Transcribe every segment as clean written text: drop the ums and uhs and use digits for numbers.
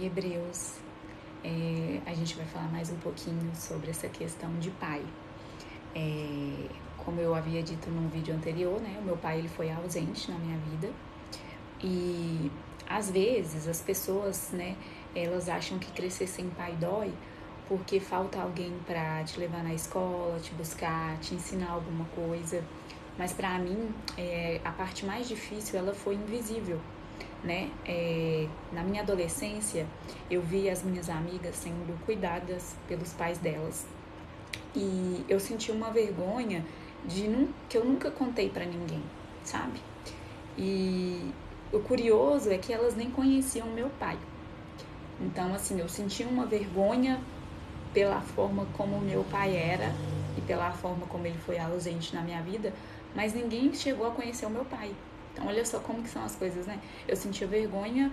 Hebreus, a gente vai falar mais um pouquinho sobre essa questão de pai. Como eu havia dito num vídeo anterior, né, o meu pai ele foi ausente na minha vida e às vezes as pessoas, né, elas acham que crescer sem pai dói porque falta alguém para te levar na escola, te buscar, te ensinar alguma coisa. Mas para mim, a parte mais difícil ela foi invisível, né? Na minha adolescência, eu vi as minhas amigas sendo cuidadas pelos pais delas e eu senti uma vergonha que eu nunca contei para ninguém, sabe? E o curioso é que elas nem conheciam meu pai. Então, assim, eu senti uma vergonha pela forma como meu pai era e pela forma como ele foi ausente na minha vida, mas ninguém chegou a conhecer o meu pai. Então, olha só como que são as coisas, né? Eu sentia vergonha,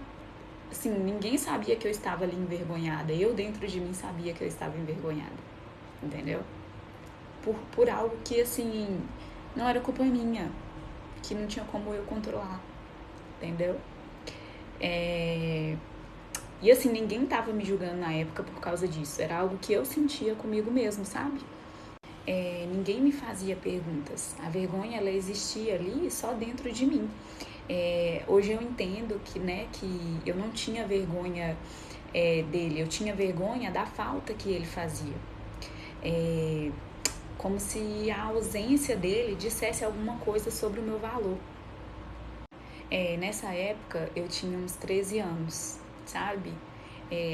assim, ninguém sabia que eu estava ali envergonhada. Eu, dentro de mim, sabia que eu estava envergonhada, entendeu? Por algo que, assim, não era culpa minha, que não tinha como eu controlar, entendeu? E assim, ninguém tava me julgando na época por causa disso. Era algo que eu sentia comigo mesmo, sabe? Ninguém me fazia perguntas. A vergonha, ela existia ali só dentro de mim. Hoje eu entendo que, né, que eu não tinha vergonha dele, eu tinha vergonha da falta que ele fazia. Como se a ausência dele dissesse alguma coisa sobre o meu valor. Nessa época eu tinha uns 13 anos, sabe?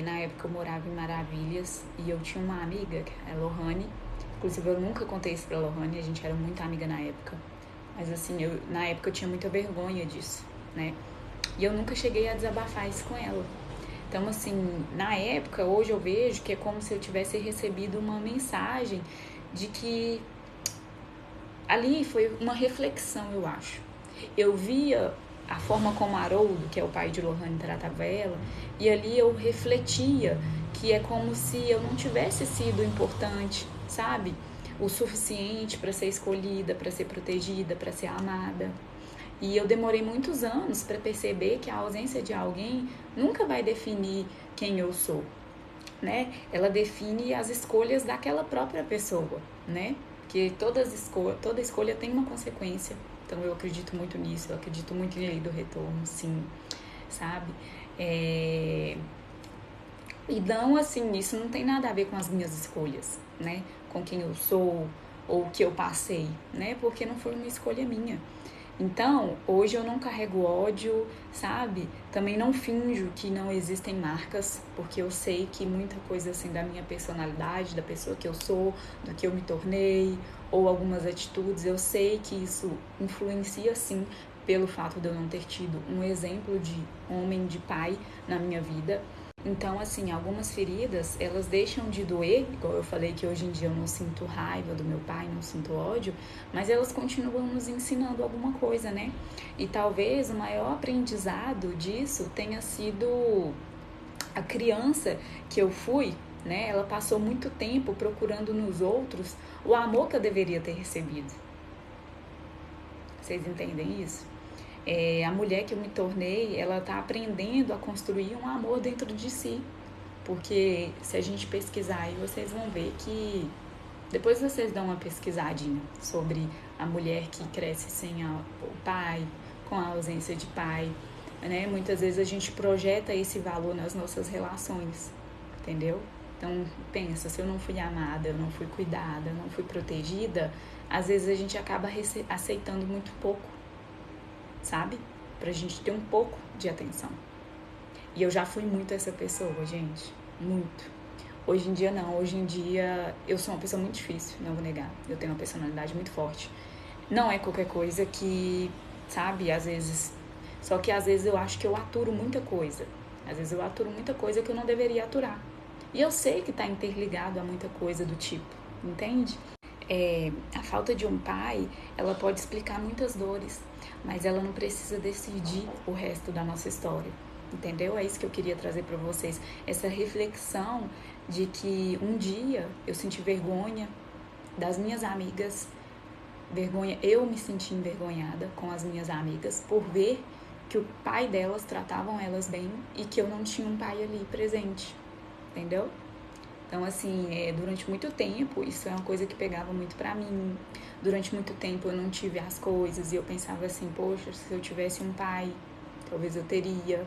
Na época eu morava em Maravilhas e eu tinha uma amiga, a Lohane. Inclusive eu nunca contei isso pra Lohane, a gente era muito amiga na época. Mas assim, na época eu tinha muita vergonha disso, né? E eu nunca cheguei a desabafar isso com ela. Então, assim, na época, hoje eu vejo que é como se eu tivesse recebido uma mensagem de que ali foi uma reflexão, eu acho. Eu via a forma como Haroldo, que é o pai de Lohane, tratava ela, e ali eu refletia que é como se eu não tivesse sido importante, sabe? O suficiente para ser escolhida, para ser protegida, para ser amada. E eu demorei muitos anos para perceber que a ausência de alguém nunca vai definir quem eu sou, né? Ela define as escolhas daquela própria pessoa, né? Porque toda escolha tem uma consequência. Então eu acredito muito nisso, eu acredito muito em lei do retorno, sim, sabe? E não, assim, isso não tem nada a ver com as minhas escolhas, né? Com quem eu sou ou o que eu passei, né? Porque não foi uma escolha minha. Então, hoje eu não carrego ódio, sabe? Também não finjo que não existem marcas, porque eu sei que muita coisa assim da minha personalidade, da pessoa que eu sou, do que eu me tornei, ou algumas atitudes, eu sei que isso influencia sim pelo fato de eu não ter tido um exemplo de homem, de pai na minha vida. Então, assim, algumas feridas, elas deixam de doer, igual eu falei que hoje em dia eu não sinto raiva do meu pai, não sinto ódio, mas elas continuam nos ensinando alguma coisa, né? E talvez o maior aprendizado disso tenha sido a criança que eu fui, né? Ela passou muito tempo procurando nos outros o amor que eu deveria ter recebido. Vocês entendem isso? A mulher que eu me tornei, ela tá aprendendo a construir um amor dentro de si. Porque se a gente pesquisar aí, vocês vão ver que depois vocês dão uma pesquisadinha sobre a mulher que cresce sem o pai, com a ausência de pai, né? Muitas vezes a gente projeta esse valor nas nossas relações, entendeu? Então, pensa, se eu não fui amada, eu não fui cuidada, eu não fui protegida, às vezes a gente acaba aceitando muito pouco, sabe? Pra gente ter um pouco de atenção. E eu já fui muito essa pessoa, gente. Muito. Hoje em dia não, hoje em dia eu sou uma pessoa muito difícil, não vou negar. Eu tenho uma personalidade muito forte. Não é qualquer coisa que, sabe, às vezes. Só que às vezes eu acho que eu aturo muita coisa. Às vezes eu aturo muita coisa que eu não deveria aturar. E eu sei que tá interligado a muita coisa do tipo, entende? A falta de um pai, ela pode explicar muitas dores, mas ela não precisa decidir o resto da nossa história, entendeu? É isso que eu queria trazer para vocês, essa reflexão de que um dia eu senti vergonha das minhas amigas, vergonha, eu me senti envergonhada com as minhas amigas por ver que o pai delas tratavam elas bem e que eu não tinha um pai ali presente, entendeu? Então, assim, durante muito tempo, isso é uma coisa que pegava muito pra mim. Durante muito tempo eu não tive as coisas e eu pensava assim, poxa, se eu tivesse um pai, talvez eu teria,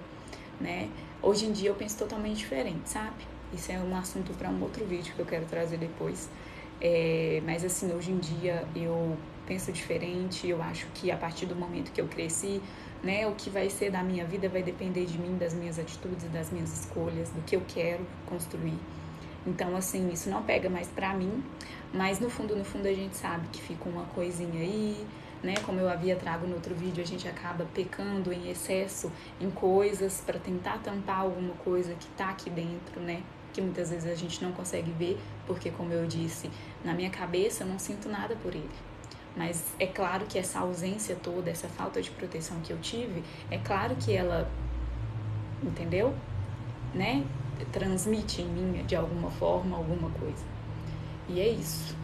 né? Hoje em dia eu penso totalmente diferente, sabe? Isso é um assunto para um outro vídeo que eu quero trazer depois. Mas assim, hoje em dia eu penso diferente, eu acho que a partir do momento que eu cresci, né, o que vai ser da minha vida vai depender de mim, das minhas atitudes, das minhas escolhas, do que eu quero construir. Então, assim, isso não pega mais pra mim, mas no fundo a gente sabe que fica uma coisinha aí, né? Como eu havia trago no outro vídeo, a gente acaba pecando em excesso em coisas para tentar tampar alguma coisa que tá aqui dentro, né? Que muitas vezes a gente não consegue ver, porque como eu disse, na minha cabeça eu não sinto nada por ele. Mas é claro que essa ausência toda, essa falta de proteção que eu tive, é claro que ela, entendeu? Né? Transmite em mim de alguma forma alguma coisa. E é isso.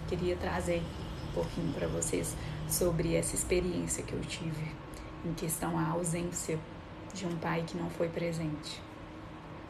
Queria trazer um pouquinho para vocês sobre essa experiência que eu tive em questão à ausência de um pai que não foi presente.